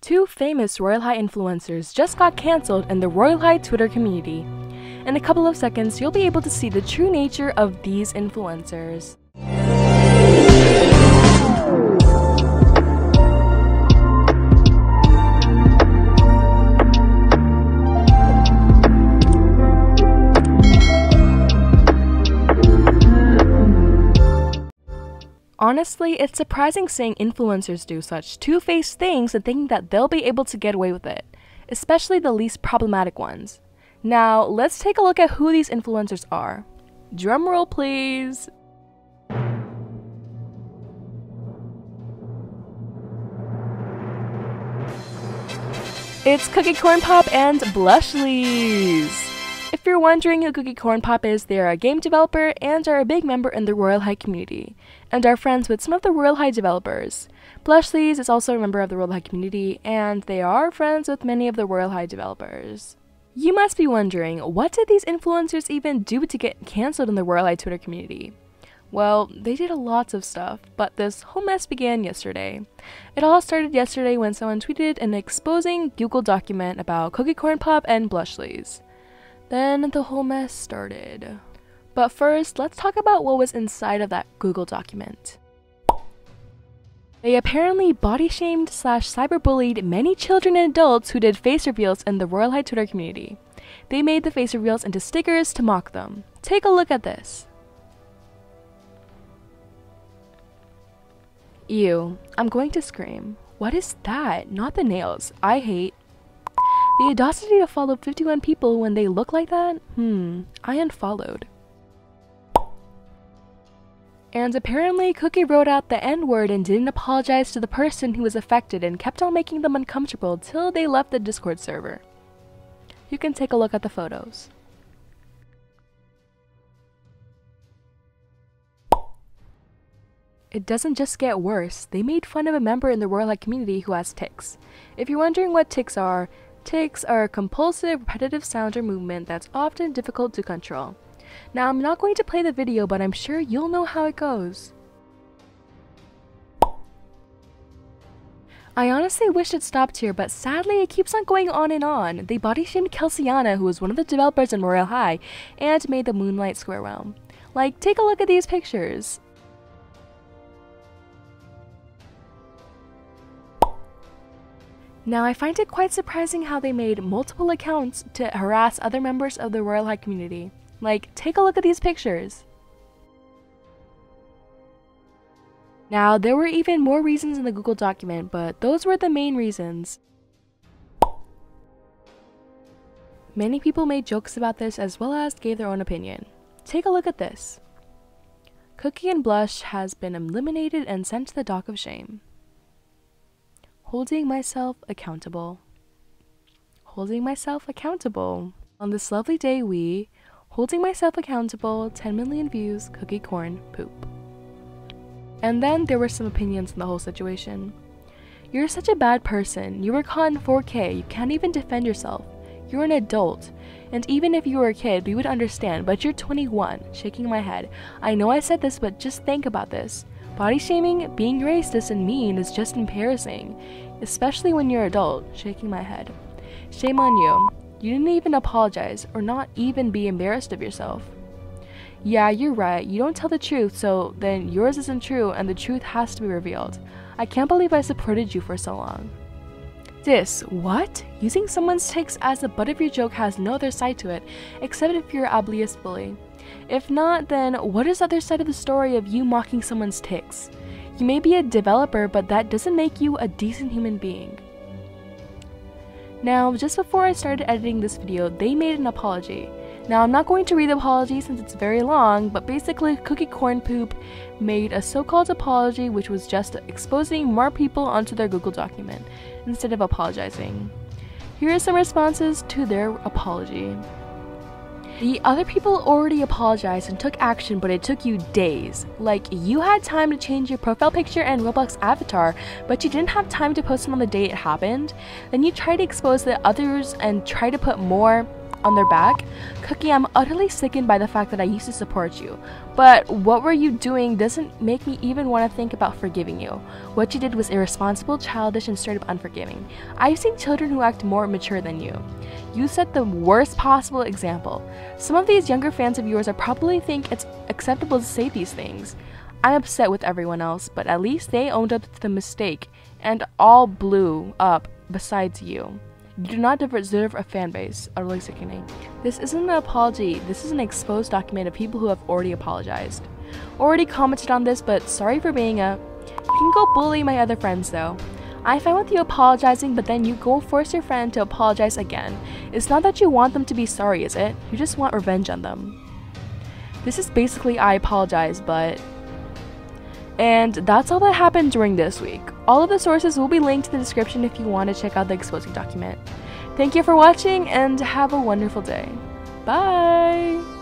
Two famous Royale High influencers just got cancelled in the Royale High Twitter community. In a couple of seconds, you'll be able to see the true nature of these influencers. Honestly, it's surprising seeing influencers do such two-faced things and thinking that they'll be able to get away with it, especially the least problematic ones. Now, let's take a look at who these influencers are. Drumroll please! It's cookiecornpoop and blushlies! If you're wondering who cookiecornpoop is, they are a game developer and are a big member in the Royale High community, and are friends with some of the Royale High developers. Blushlies is also a member of the Royale High community, and they are friends with many of the Royale High developers. You must be wondering, what did these influencers even do to get cancelled in the Royale High Twitter community? Well, they did lots of stuff, but this whole mess began yesterday. It all started yesterday when someone tweeted an exposing Google document about cookiecornpoop and blushlies. Then the whole mess started. But first, let's talk about what was inside of that Google document. They apparently body-shamed / cyberbullied many children and adults who did face reveals in the Royale High Twitter community. They made the face reveals into stickers to mock them. Take a look at this. Ew, I'm going to scream. What is that? Not the nails. I hate. The audacity to follow 51 people when they look like that? I unfollowed. And apparently Cookie wrote out the N-word and didn't apologize to the person who was affected and kept on making them uncomfortable till they left the Discord server. You can take a look at the photos. It doesn't just get worse, they made fun of a member in the Royale High community who has tics. If you're wondering what tics are a compulsive, repetitive sound or movement that's often difficult to control. Now, I'm not going to play the video, but I'm sure you'll know how it goes. I honestly wish it stopped here, but sadly it keeps on going on and on. They body-shamed Kelsiana, who was one of the developers in Royale High, and made the Moonlight Square realm. Like, take a look at these pictures. Now, I find it quite surprising how they made multiple accounts to harass other members of the Royale High community. Like, take a look at these pictures. Now, there were even more reasons in the Google document, but those were the main reasons. Many people made jokes about this as well as gave their own opinion. Take a look at this. Cookie and Blush has been eliminated and sent to the dock of shame. Holding myself accountable. Holding myself accountable. On this lovely day holding myself accountable, 10 million views, cookiecornpoop. And then there were some opinions in the whole situation. You're such a bad person. You were caught in 4K. You can't even defend yourself. You're an adult. And even if you were a kid, we would understand, but you're 21. Shaking my head. I know I said this, but just think about this. Body shaming, being racist and mean is just embarrassing, especially when you're an adult. Shaking my head. Shame on you. You didn't even apologize, or not even be embarrassed of yourself. Yeah, you're right. You don't tell the truth, so then yours isn't true and the truth has to be revealed. I can't believe I supported you for so long. What? Using someone's tics as the butt of your joke has no other side to it, except if you're an obvious bully. If not, then what is the other side of the story of you mocking someone's tics? You may be a developer, but that doesn't make you a decent human being. Now, just before I started editing this video, they made an apology. Now, I'm not going to read the apology since it's very long, but basically cookiecornpoop made a so-called apology which was just exposing more people onto their Google document instead of apologizing. Here are some responses to their apology. The other people already apologized and took action, but it took you days. Like, you had time to change your profile picture and Roblox avatar, but you didn't have time to post it on the day it happened. Then you tried to expose the others and try to put more on their back. Cookie, I'm utterly sickened by the fact that I used to support you, but what were you doing doesn't make me even want to think about forgiving you. What you did was irresponsible, childish, and straight up unforgiving. I've seen children who act more mature than you. You set the worst possible example. Some of these younger fans of yours are probably think it's acceptable to say these things. I'm upset with everyone else, but at least they owned up to the mistake and all blew up besides you. You do not deserve a fan base. Utterly sickening. This isn't an apology, this is an exposed document of people who have already apologized. Already commented on this, but sorry for being a... You can go bully my other friends though. I'm fine with you apologizing, but then you go force your friend to apologize again. It's not that you want them to be sorry, is it? You just want revenge on them. This is basically I apologize, but... And that's all that happened during this week. All of the sources will be linked in the description if you want to check out the exposing document. Thank you for watching and have a wonderful day. Bye!